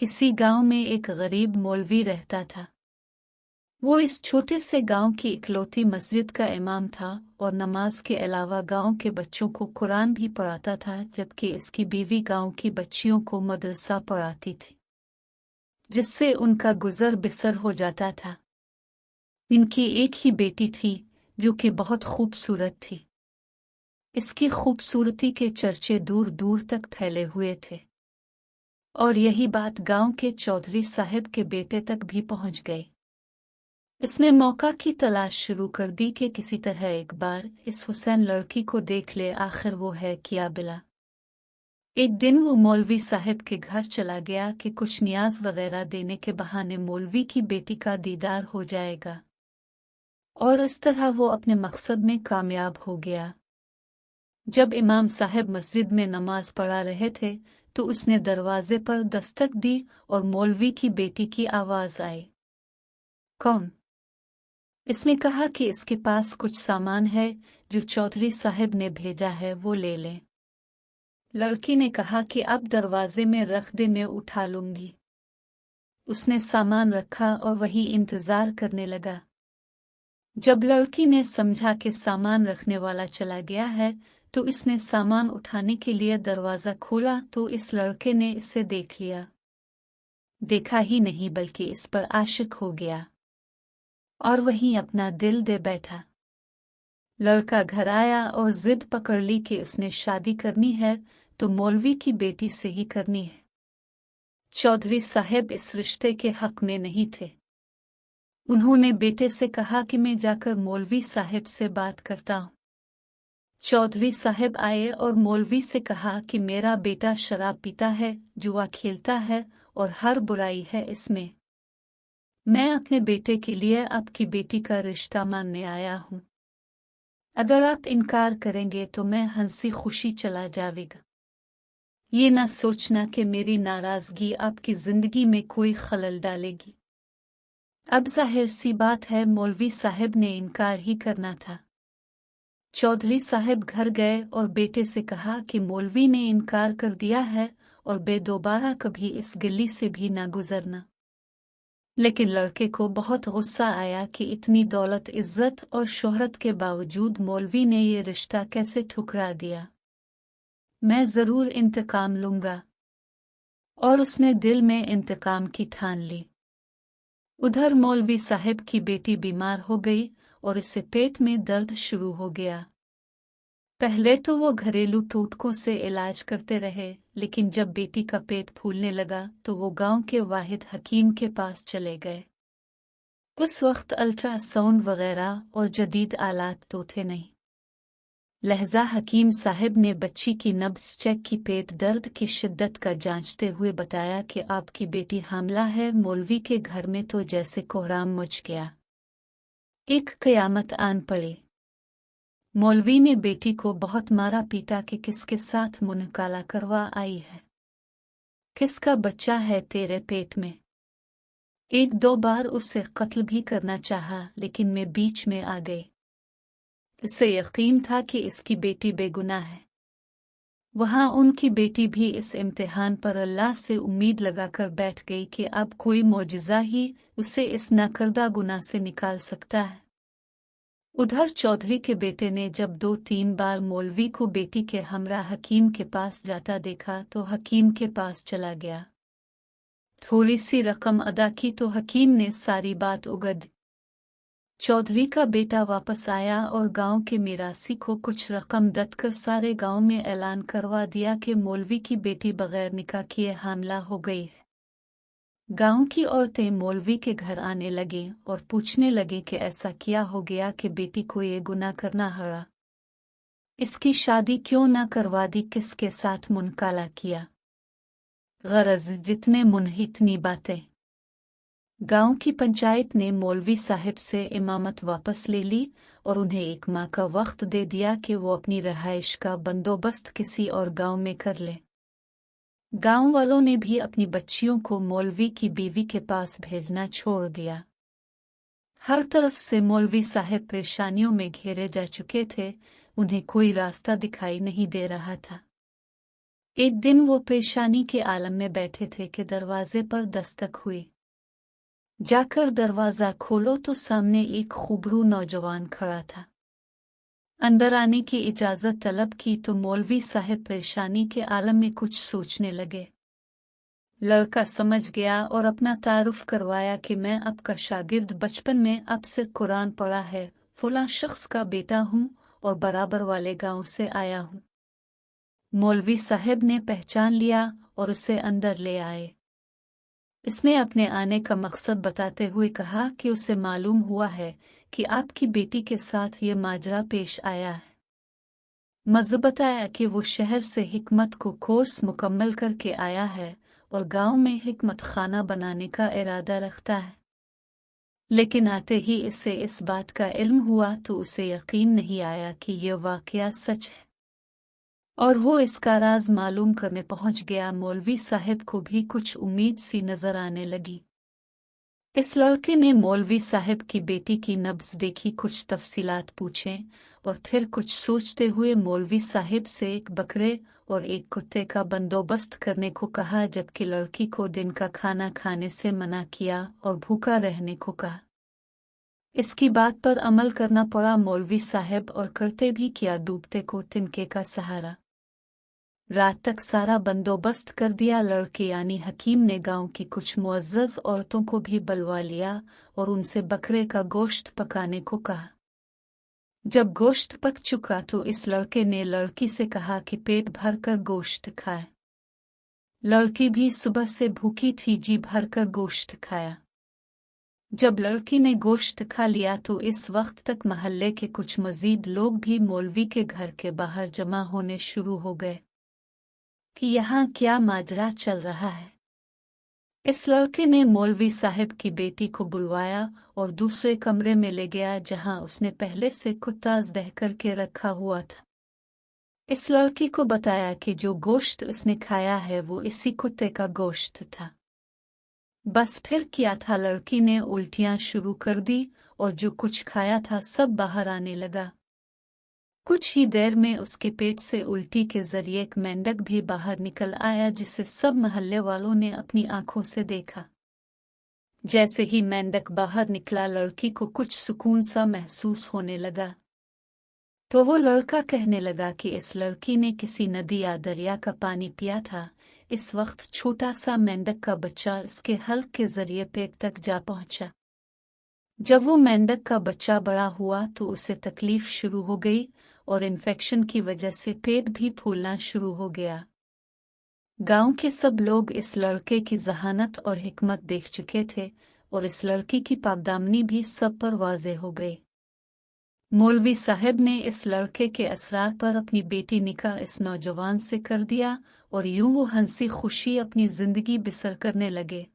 किसी गांव में एक गरीब मौलवी रहता था। वो इस छोटे से गांव की इकलौती मस्जिद का इमाम था और नमाज के अलावा गांव के बच्चों को कुरान भी पढ़ाता था, जबकि इसकी बीवी गांव की बच्चियों को मदरसा पढ़ाती थी, जिससे उनका गुजर बसर हो जाता था। इनकी एक ही बेटी थी जो कि बहुत खूबसूरत थी। इसकी खूबसूरती के चर्चे दूर दूर तक फैले हुए थे और यही बात गांव के चौधरी साहब के बेटे तक भी पहुंच गई। इसने मौका की तलाश शुरू कर दी कि किसी तरह एक बार इस हुसैन लड़की को देख ले, आखिर वो है क्या बिला। एक दिन वो मौलवी साहब के घर चला गया कि कुछ नियाज वगैरह देने के बहाने मौलवी की बेटी का दीदार हो जाएगा, और इस तरह वो अपने मकसद में कामयाब हो गया। जब इमाम साहब मस्जिद में नमाज पढ़ा रहे थे तो उसने दरवाजे पर दस्तक दी और मौलवी की बेटी की आवाज आई। कौन? इसने कहा कि इसके पास कुछ सामान है जो चौधरी साहब ने भेजा है, वो ले लें। लड़की ने कहा कि अब दरवाजे में रख दे, मैं उठा लूंगी। उसने सामान रखा और वही इंतजार करने लगा। जब लड़की ने समझा कि सामान रखने वाला चला गया है तो इसने सामान उठाने के लिए दरवाज़ा खोला तो इस लड़के ने इसे देख लिया। देखा ही नहीं बल्कि इस पर आशिक हो गया और वहीं अपना दिल दे बैठा। लड़का घर आया और जिद पकड़ ली कि उसने शादी करनी है तो मौलवी की बेटी से ही करनी है। चौधरी साहब इस रिश्ते के हक में नहीं थे। उन्होंने बेटे से कहा कि मैं जाकर मौलवी साहब से बात करता हूँ। चौधरी साहब आए और मौलवी से कहा कि मेरा बेटा शराब पीता है, जुआ खेलता है और हर बुराई है इसमें। मैं अपने बेटे के लिए आपकी बेटी का रिश्ता मानने आया हूँ। अगर आप इनकार करेंगे तो मैं हंसी खुशी चला जाएगा। ये ना सोचना कि मेरी नाराजगी आपकी जिंदगी में कोई खलल डालेगी। अब जाहिर सी बात है मौलवी साहब ने इनकार ही करना था। चौधरी साहब घर गए और बेटे से कहा कि मौलवी ने इनकार कर दिया है और दोबारा कभी इस गली से भी ना गुजरना। लेकिन लड़के को बहुत गुस्सा आया कि इतनी दौलत, इज्जत और शोहरत के बावजूद मौलवी ने ये रिश्ता कैसे ठुकरा दिया। मैं जरूर इंतकाम लूंगा। और उसने दिल में इंतकाम की ठान ली। उधर मौलवी साहब की बेटी बीमार हो गई और इससे पेट में दर्द शुरू हो गया। पहले तो वो घरेलू टोटकों से इलाज करते रहे, लेकिन जब बेटी का पेट फूलने लगा तो वो गांव के वाहिद हकीम के पास चले गए। उस वक्त अल्ट्रासाउंड वगैरह और जदीद आलात तो थे नहीं। लहजा हकीम साहब ने बच्ची की नब्ज चेक की, पेट दर्द की शिद्दत का जांचते हुए बताया कि आपकी बेटी हामला है। मौलवी के घर में तो जैसे कोहराम मच गया, एक कयामत आन पड़ी। मौलवी ने बेटी को बहुत मारा पीटा कि किसके साथ मुंह काला करवा आई है, किसका बच्चा है तेरे पेट में। एक दो बार उससे कत्ल भी करना चाहा, लेकिन मैं बीच में आ गई। इससे यकीन था कि इसकी बेटी बेगुनाह है। वहां उनकी बेटी भी इस इम्तिहान पर अल्लाह से उम्मीद लगाकर बैठ गई कि अब कोई मौजिज़ा ही उसे इस नाकर्दा गुनाह से निकाल सकता है। उधर चौधरी के बेटे ने जब 2-3 बार मौलवी को बेटी के हमरा हकीम के पास जाता देखा तो हकीम के पास चला गया। थोड़ी सी रकम अदा की तो हकीम ने सारी बात उगद। चौधरी का बेटा वापस आया और गांव के मिरासी को कुछ रकम देकर सारे गांव में ऐलान करवा दिया कि मौलवी की बेटी बगैर निकाह किए हामला हो गई है। गांव की औरतें मौलवी के घर आने लगी और पूछने लगी कि ऐसा क्या हो गया कि बेटी को ये गुनाह करना हरा, इसकी शादी क्यों ना करवा दी, किसके साथ मुनकाला किया। गरज जितने मुंह इतनी बातें। गांव की पंचायत ने मौलवी साहब से इमामत वापस ले ली और उन्हें 1 माह का वक्त दे दिया कि वो अपनी रहाइश का बंदोबस्त किसी और गांव में कर ले। गांव वालों ने भी अपनी बच्चियों को मौलवी की बीवी के पास भेजना छोड़ दिया। हर तरफ से मौलवी साहब परेशानियों में घेरे जा चुके थे, उन्हें कोई रास्ता दिखाई नहीं दे रहा था। एक दिन वो परेशानी के आलम में बैठे थे कि दरवाजे पर दस्तक हुई। जाकर दरवाज़ा खोलो तो सामने एक खूबरू नौजवान खड़ा था। अंदर आने की इजाज़त तलब की तो मौलवी साहब परेशानी के आलम में कुछ सोचने लगे। लड़का समझ गया और अपना तारुफ करवाया कि मैं आपका शागिर्द, बचपन में अब से कुरान पढ़ा है, फलां शख्स का बेटा हूँ और बराबर वाले गांव से आया हूँ। मौलवी साहब ने पहचान लिया और उसे अंदर ले आए। इसने अपने आने का मकसद बताते हुए कहा कि उसे मालूम हुआ है कि आपकी बेटी के साथ ये माजरा पेश आया है। मज़ बताया कि वो शहर से हिकमत को कोर्स मुकम्मल करके आया है और गांव में हिकमत खाना बनाने का इरादा रखता है, लेकिन आते ही इससे इस बात का इल्म हुआ तो उसे यकीन नहीं आया कि यह वाकया सच है और वो इसका राज मालूम करने पहुंच गया। मौलवी साहब को भी कुछ उम्मीद सी नजर आने लगी। इस लड़के ने मौलवी साहब की बेटी की नब्ज देखी, कुछ तफसीलात पूछे और फिर कुछ सोचते हुए मौलवी साहब से एक बकरे और एक कुत्ते का बंदोबस्त करने को कहा, जबकि लड़की को दिन का खाना खाने से मना किया और भूखा रहने को कहा। इसकी बात पर अमल करना पड़ा मौलवी साहब, और करते भी किया, डूबते को तिनके का सहारा। रात तक सारा बंदोबस्त कर दिया। लड़के यानी हकीम ने गांव की कुछ मुअज़्ज़ज़ औरतों को भी बुलवा लिया और उनसे बकरे का गोश्त पकाने को कहा। जब गोश्त पक चुका तो इस लड़के ने लड़की से कहा कि पेट भर कर गोश्त खाए। लड़की भी सुबह से भूखी थी, जी भर कर गोश्त खाया। जब लड़की ने गोश्त खा लिया तो इस वक्त तक महल्ले के कुछ मजीद लोग भी मौलवी के घर के बाहर जमा होने शुरू हो गए कि यहाँ क्या माजरा चल रहा है। इस लड़के ने मौलवी साहब की बेटी को बुलवाया और दूसरे कमरे में ले गया जहाँ उसने पहले से कुत्ता ज़बह करके रखा हुआ था। इस लड़की को बताया कि जो गोश्त उसने खाया है वो इसी कुत्ते का गोश्त था। बस फिर क्या था, लड़की ने उल्टियाँ शुरू कर दी और जो कुछ खाया था सब बाहर आने लगा। कुछ ही देर में उसके पेट से उल्टी के जरिए एक मेंढक भी बाहर निकल आया, जिसे सब महल्ले वालों ने अपनी आंखों से देखा। जैसे ही मेंढक बाहर निकला लड़की को कुछ सुकून सा महसूस होने लगा, तो वो लड़का कहने लगा कि इस लड़की ने किसी नदी या दरिया का पानी पिया था। इस वक्त छोटा सा मेंढक का बच्चा इसके हल्क के जरिए पेट तक जा पहुंचा। जब वो मेंढक का बच्चा बड़ा हुआ तो उसे तकलीफ शुरू हो गई और इन्फेक्शन की वजह से पेट भी फूलना शुरू हो गया। गांव के सब लोग इस लड़के की ज़हानत और हिकमत देख चुके थे और इस लड़की की पाकदामनी भी सब पर वाज़ेह हो गई। मौलवी साहब ने इस लड़के के असरार पर अपनी बेटी निकाह इस नौजवान से कर दिया और यूं वो हंसी खुशी अपनी जिंदगी बसर करने लगे।